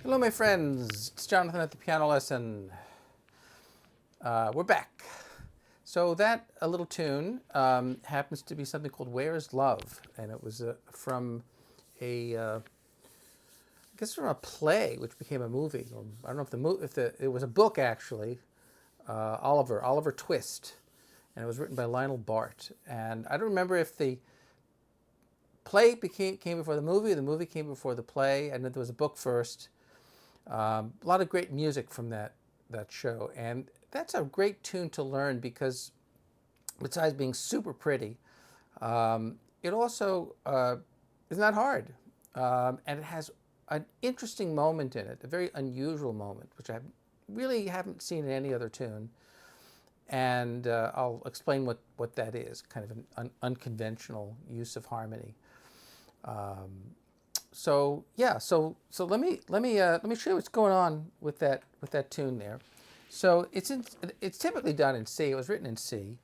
Hello, my friends. It's Jonathan at the Piano Lesson. We're back. So that a little tune happens to be something called "Where Is Love," and it was from I guess from a play which became a movie. Or, I don't know if it was a book actually. Oliver Twist, and it was written by Lionel Bart. And I don't remember if the play came before the movie, or the movie came before the play, and then there was a book first. A lot of great music from that show, and that's a great tune to learn because besides being super pretty, it also is not hard, and it has an interesting moment in it, a very unusual moment, which I really haven't seen in any other tune, and I'll explain what that is, kind of an unconventional use of harmony. So let me show you what's going on with that tune there. So it's typically done in C. It was written in C.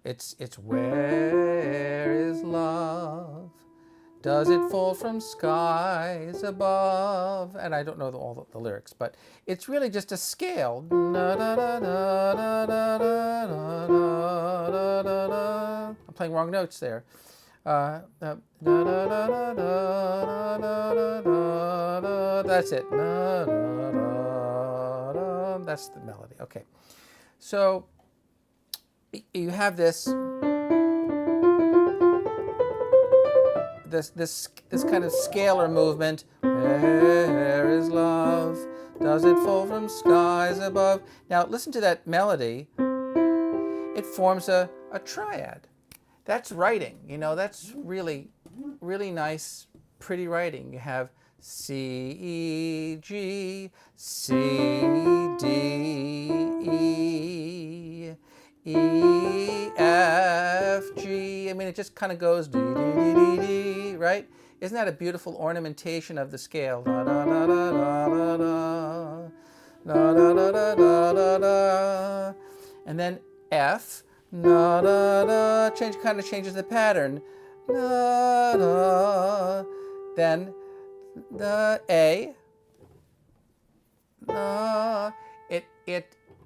It's where is love? Does it fall from skies above? And I don't know all the lyrics, but it's really just a scale. I'm playing wrong notes there. That's it. That's the melody. Okay. So you have this kind of scalar movement. Where is love? Does it fall from skies above? Now listen to that melody. It forms a triad. That's writing, that's really, really nice, pretty writing. You have C, E, G, C, D, E, E, F, G. I mean, it just kind of goes D, D, D, D, D, right? Isn't that a beautiful ornamentation of the scale? Da, da, da, da, da, da, da, da, da, da, da, da, da. And then F. Na, da, da, kind of changes the pattern. Na, da. Then the A. Na. It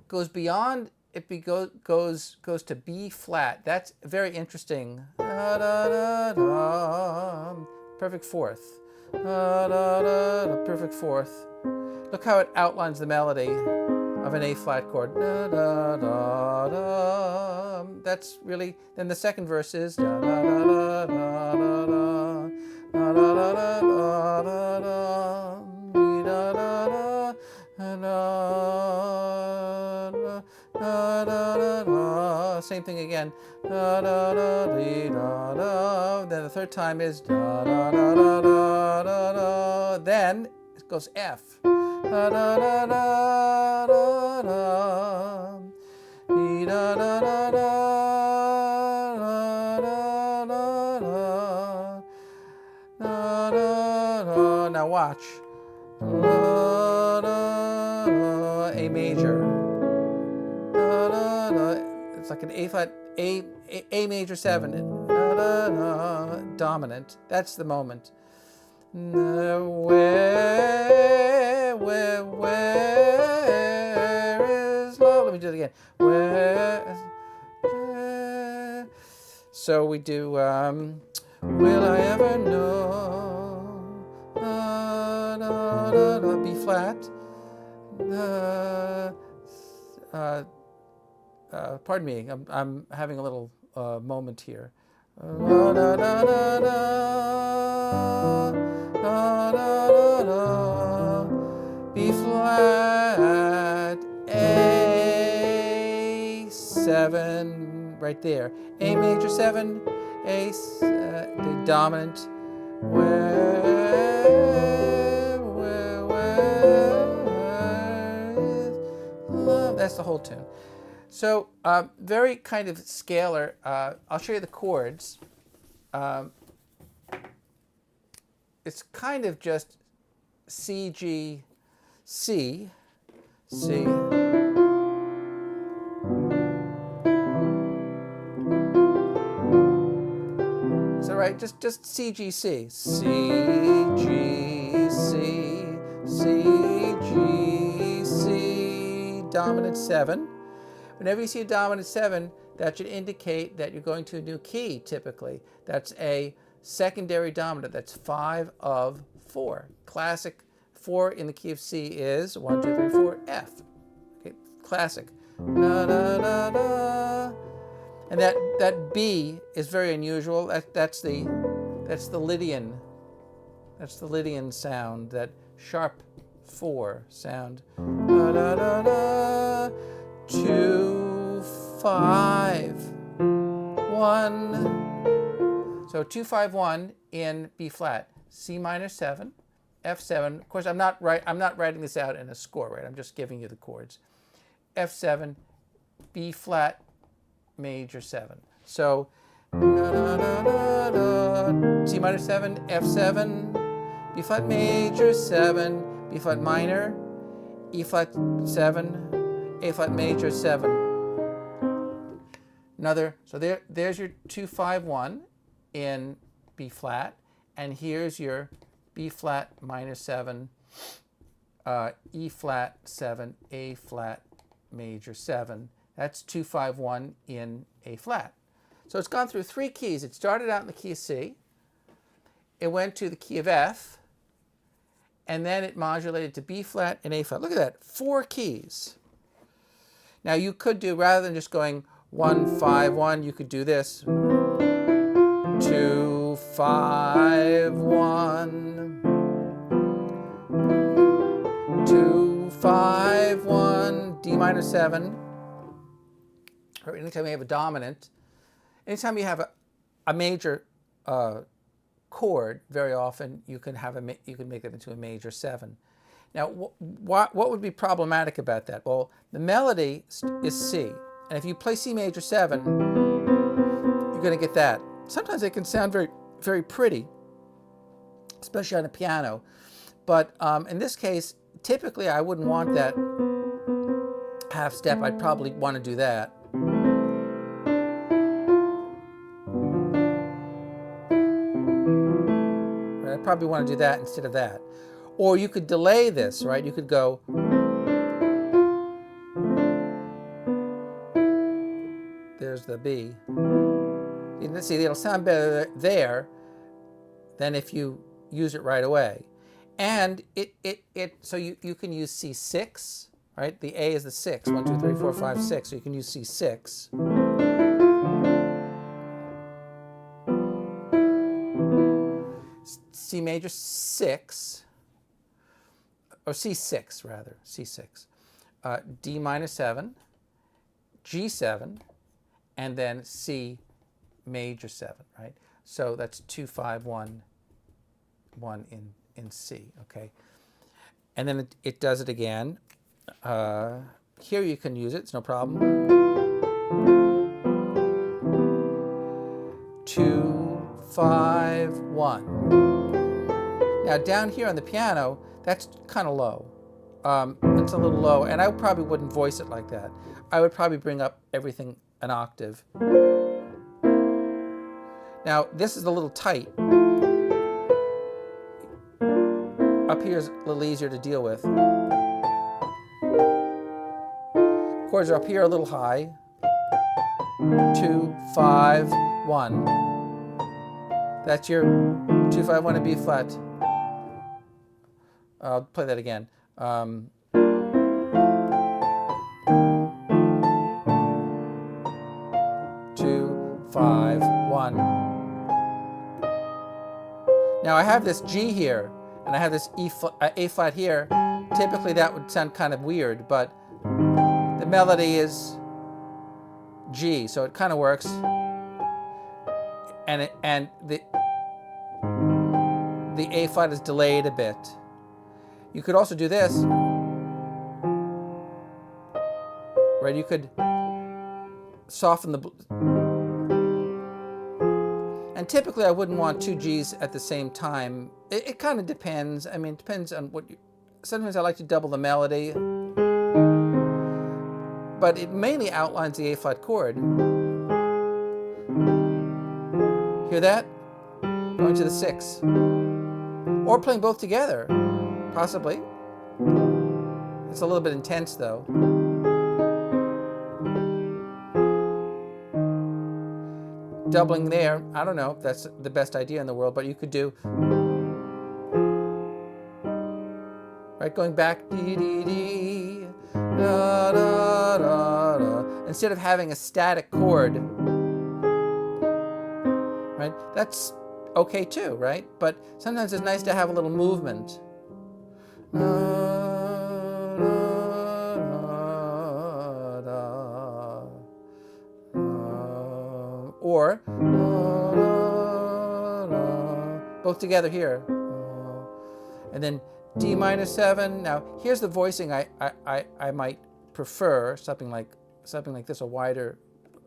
goes beyond. Goes to B flat. That's very interesting. Da, da, da, da. Perfect fourth. Da, da, da, da. Perfect fourth. Look how it outlines the melody of an A flat chord. Da, da, da, da. That's really, then the second verse is da, da, da, da, da, da, da, da, da, da, da, da, da, da. Same thing again. Da, da, da, da, da. Then the third time is da, da, da, da, da, da, da. Then it goes F. Da, da, da, da, da, da. Da, da, da, da, da, da, da. Now watch. Da, da, da, A major. Da, da, da. It's like an A flat, A major 7. Da, da, da, dominant. That's the moment. Where is love? Let me do it again. Where? So we do. Will I ever know? Da, da, da, da, B flat. Pardon me. I'm having a little moment here. Da, da, da, da, da. Da, da, da, da. B flat, A7, right there. A major 7, the dominant. Where is love? That's the whole tune. So very kind of scalar. I'll show you the chords. It's kind of just C, G, C, C. Is that right? Just C, G, C. C, G, C, C, dominant 7. Whenever you see a dominant 7, that should indicate that you're going to a new key, typically. That's a secondary dominant. That's 5 of 4. Classic 4 in the key of C is 1, 2, 3, 4, F. Okay, classic. Da, da, da, da. And that B is very unusual. That's the Lydian. That's the Lydian sound, that sharp 4 sound. Da, da, da, da. 2, 5, 1. So 2, 5, 1 in B flat. C minor 7, F7. Of course, I'm not writing this out in a score, right? I'm just giving you the chords. F7, B flat, major 7. So C minor 7, F7, B flat major 7, B flat minor, E flat 7, A flat major 7. So there's your 2, 5, 1 in B flat, and here's your B flat minor 7, E flat 7, A flat major 7. That's 2, 5, 1 in A flat. So it's gone through 3 keys. It started out in the key of C. It went to the key of F. And then it modulated to B flat and A flat. Look at that, 4 keys. Now you could do, rather than just going 1, 5, 1, you could do this. 2, 5, 1. 2, 5, 1, D minor 7. Or anytime you have a dominant, anytime you have a major chord, very often you can make it into a major 7. Now, what would be problematic about that? Well, the melody is C, and if you play C major 7, you're going to get that. Sometimes it can sound very, very pretty, especially on a piano. But in this case, typically I wouldn't want that half step. I'd probably want to do that. Right? I'd probably want to do that instead of that. Or you could delay this, right? You could go. There's the B. You see, it'll sound better there than if you use it right away. And so you can use C6, right? The A is the 6. 1, 2, 3, 4, 5, 6. So you can use C6. C major 6, or C6 rather, C6. D minor 7, G7, and then C major 7, right? So that's 2, 5, 1, 1 in C, okay? And then it does it again. Here you can use it, it's no problem. 2, 5, 1. Now down here on the piano, that's kind of low. It's a little low, and I probably wouldn't voice it like that. I would probably bring up everything an octave. Now this is a little tight. Up here is a little easier to deal with. Chords are up here a little high. 2, 5, 1. That's your 2, 5, 1 in B flat. I'll play that again. 2, 5, 1. Now I have this G here, and I have this A flat here. Typically that would sound kind of weird, but the melody is G, so it kind of works. And the A flat is delayed a bit. You could also do this, right? You could soften the, and typically I wouldn't want 2 Gs at the same time. It kind of depends. I mean, it depends on what you, sometimes I like to double the melody, but it mainly outlines the A flat chord. Hear that? Going to the 6. Or playing both together, possibly. It's a little bit intense though. doubling there. I don't know if that's the best idea in the world, but you could do, right, going back, dee, dee, dee, da, da, da, da. Instead of having a static chord, right? That's okay too, right? But sometimes it's nice to have a little movement. Or both together here. And then D minor 7. Now here's the voicing I might prefer, something like this, a wider,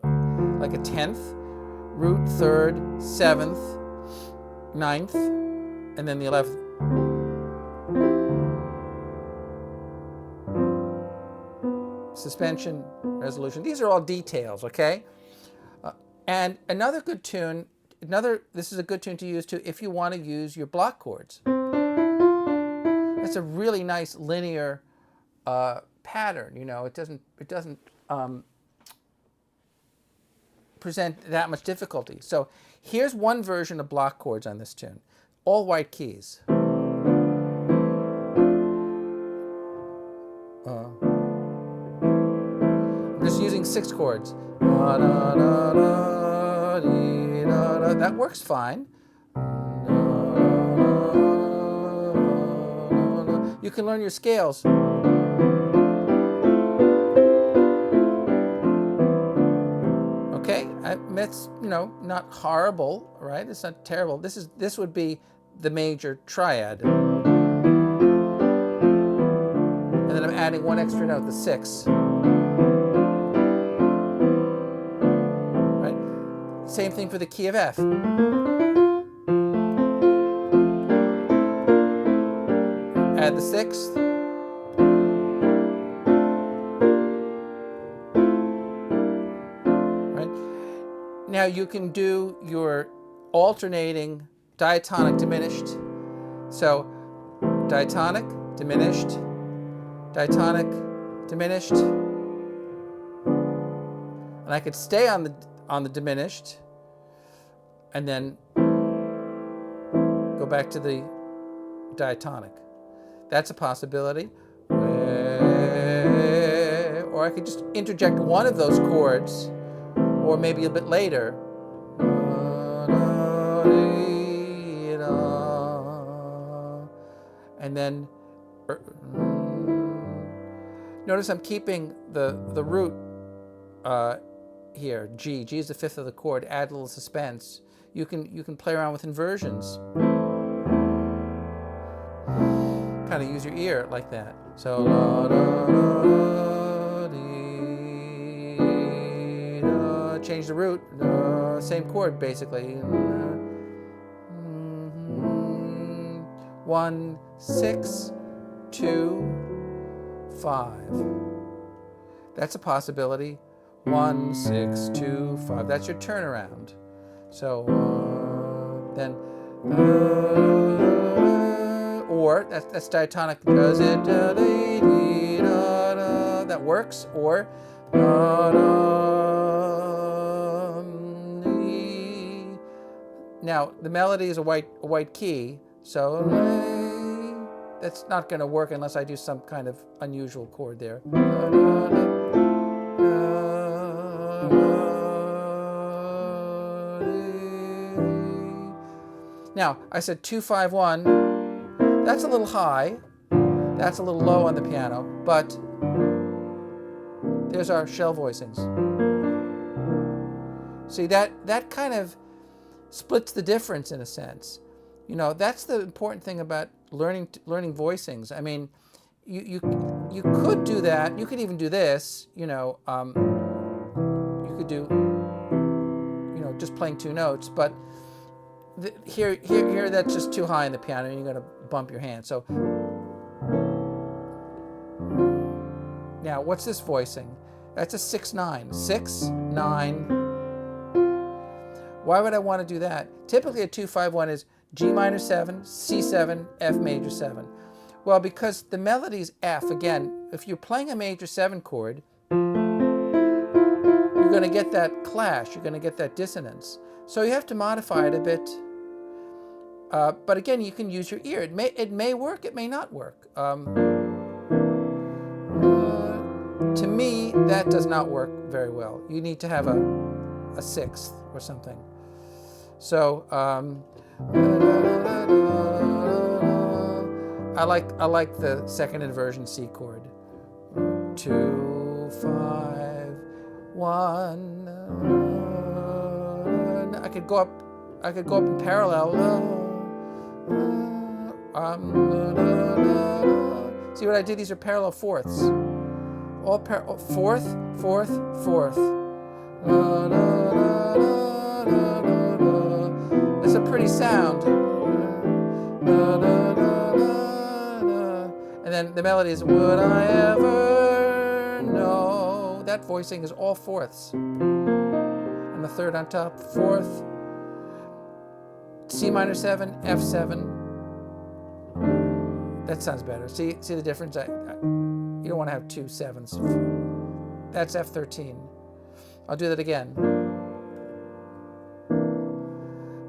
like a 10th, root 3rd, 7th, 9th, and then the 11th. Suspension, resolution. These are all details, okay? And another good tune, this is a good tune to use too if you want to use your block chords. It's a really nice linear pattern, you know. It doesn't present that much difficulty. So here's one version of block chords on this tune, all white keys. I'm just using 6 chords. Da, da, da, da, dee, da, da. That works fine. You can learn your scales. Okay, it's, you know, not horrible, right? It's not terrible. This would be the major triad. And then I'm adding one extra note, the 6. Right? Same thing for the key of F. Add the 6th. Right? Now you can do your alternating diatonic diminished. So diatonic, diminished, diatonic, diminished. And I could stay on the diminished and then go back to the diatonic. That's a possibility. Or I could just interject one of those chords, or maybe a bit later. And then notice I'm keeping the root here, G. G is the 5th of the chord. Add a little suspense. You can play around with inversions. Kind of use your ear like that. So la, da, da, dee, da. Change the root, same chord basically. 1, 6, 2, 5. That's a possibility. 1, 6, 2, 5. That's your turnaround. So then. Or that's diatonic. Does it? That works. Or now the melody is a white key, so that's not going to work unless I do some kind of unusual chord there. Now I said 2, 5, 1. That's a little high, that's a little low on the piano, but there's our shell voicings. See, that kind of splits the difference in a sense. You know, that's the important thing about learning voicings. I mean, you could do that. You could even do this. You know, you could do, you know, just playing 2 notes, but here, that's just too high in the piano, and you're going to bump your hand. So now, what's this voicing? That's a 6-9. 6, 9. Why would I want to do that? Typically, a 2-5-1 is G minor 7, C7, F major 7. Well, because the melody's F. Again, if you're playing a major 7 chord, you're going to get that clash. You're going to get that dissonance. So you have to modify it a bit. But again, you can use your ear. It may work. It may not work. To me, that does not work very well. You need to have a sixth or something. So I like the second inversion C chord. 2, 5, 1. I could go up in parallel. See what I did? These are parallel fourths. All fourth, fourth, fourth. It's a pretty sound. And then the melody is, would I ever know? That voicing is all fourths. And the third on top, fourth, C minor 7, F7. That sounds better. See the difference? You don't want to have 2 7s. That's F13. I'll do that again.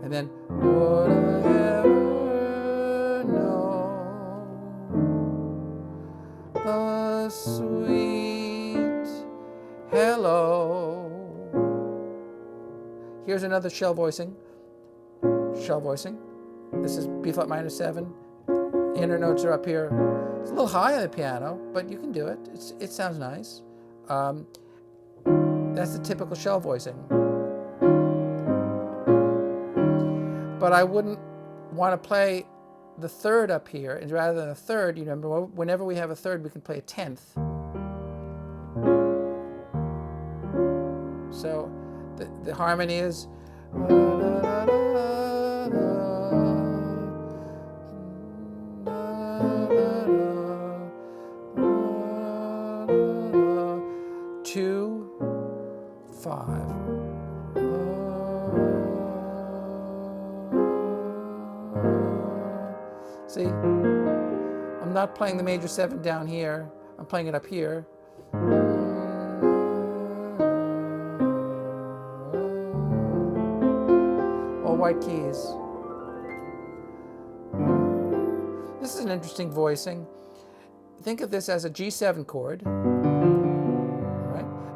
And then, would I ever know the sweet hello? Here's another shell voicing. Shell voicing. This is B flat minor 7. Inner notes are up here. It's a little high on the piano, but you can do it. It sounds nice. That's the typical shell voicing. But I wouldn't want to play the third up here, and rather than a third, you remember, whenever we have a third, we can play a 10th. So the harmony is. 2, 5. See, I'm not playing the major 7 down here. I'm playing it up here. All white keys. This is an interesting voicing. Think of this as a G7 chord.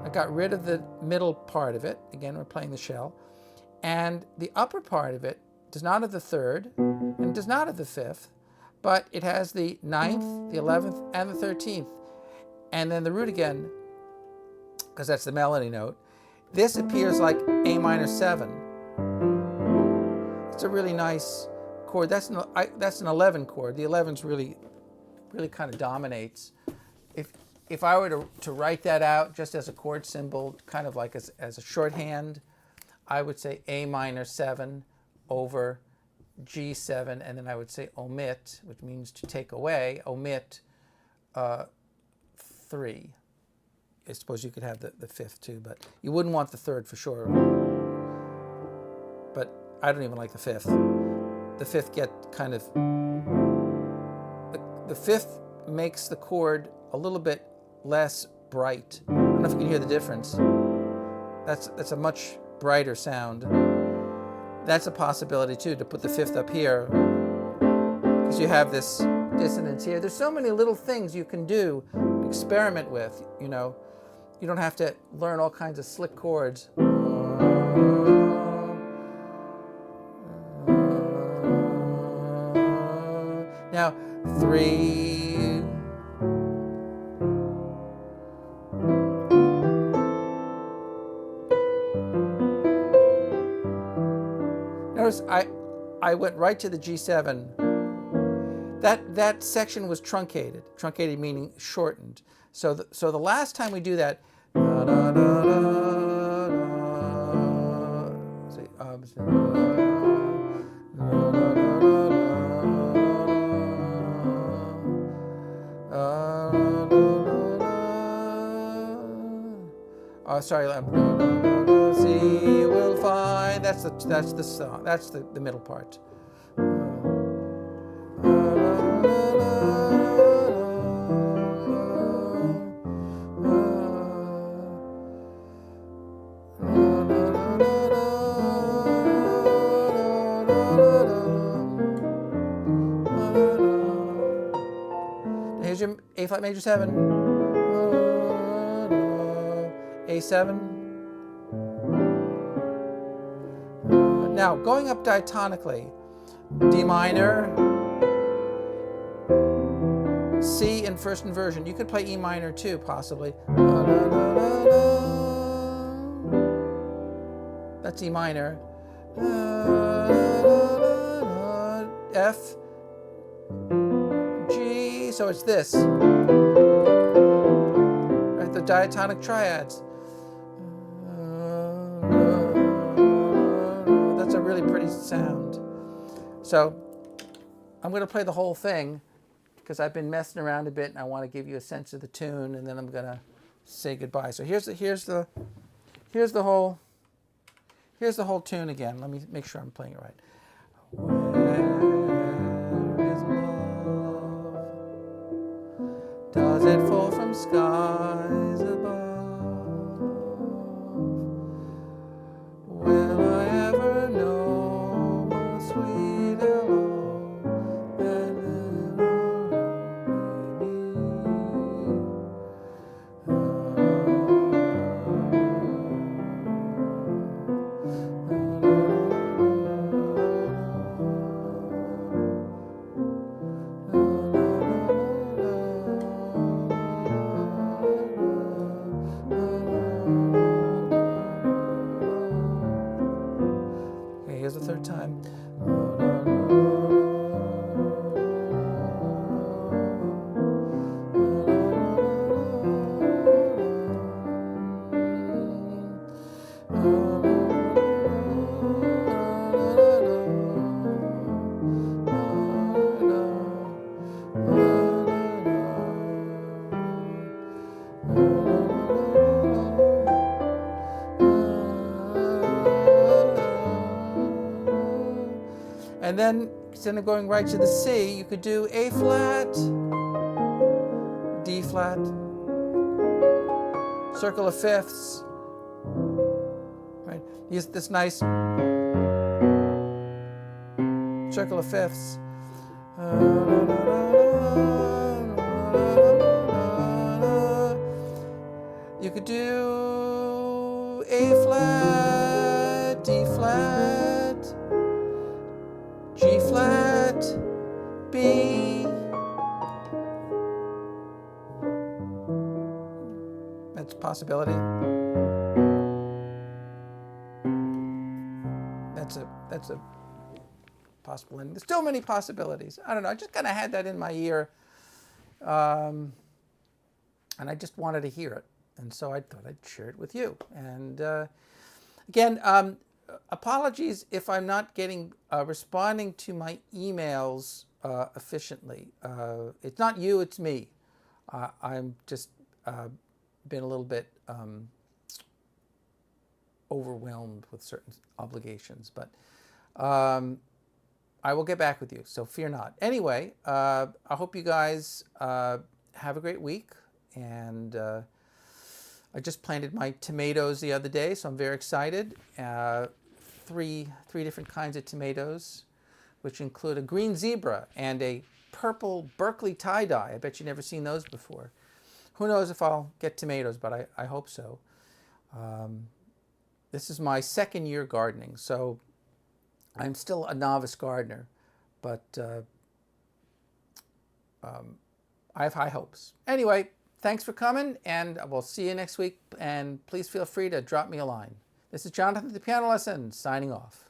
I got rid of the middle part of it. Again, we're playing the shell. And the upper part of it does not have the third, and does not have the fifth, but it has the 9th, the 11th, and the 13th. And then the root again, because that's the melody note. This appears like A minor 7. It's a really nice chord. That's an 11 chord. The 11's really kind of dominates. If I were to write that out just as a chord symbol, kind of like as a shorthand, I would say A minor 7 over G7, and then I would say omit, which means to take away, omit 3. I suppose you could have the fifth too, but you wouldn't want the third for sure. But I don't even like the fifth. The fifth get kind of, the fifth makes the chord a little bit less bright. I don't know if you can hear the difference. That's a much brighter sound. That's a possibility too, to put the fifth up here, because you have this dissonance here. There's so many little things you can do, experiment with, you know. You don't have to learn all kinds of slick chords. Now, 3. Notice I went right to the G7. That section was truncated. Truncated meaning shortened. So the last time we do that, sorry. See, we'll find. That's the song. That's the middle part. A flat major 7, A7. Now, going up diatonically, D minor, C in first inversion. You could play E minor too, possibly. That's E minor. F, G, so it's this. Right, the diatonic triads. That's a really pretty sound. So I'm going to play the whole thing because I've been messing around a bit and I want to give you a sense of the tune, and then I'm going to say goodbye. So here's the whole tune again. Let me make sure I'm playing it right. Where is love? Does it fall from skies above? Will I ever know a sweeter love than here's the third time. And then, instead of going right to the C, you could do A flat, D flat, circle of fifths, right? Use this nice circle of fifths. You could do A flat, D flat, G flat, B. That's a possibility. That's a possible ending. There's still many possibilities. I don't know. I just kind of had that in my ear, and I just wanted to hear it, and so I thought I'd share it with you. And again, apologies if I'm not getting responding to my emails efficiently. It's not you, it's me. I'm just been a little bit overwhelmed with certain obligations, but I will get back with you, so fear not. Anyway, I hope you guys have a great week, and I just planted my tomatoes the other day, so I'm very excited. Three different kinds of tomatoes, which include a green zebra and a purple Berkeley tie-dye. I bet you've never seen those before. Who knows if I'll get tomatoes, but I hope so. This is my second year gardening, so I'm still a novice gardener, but I have high hopes. Anyway, thanks for coming, and we'll see you next week, and please feel free to drop me a line. This is Jonathan at the Piano Lesson, signing off.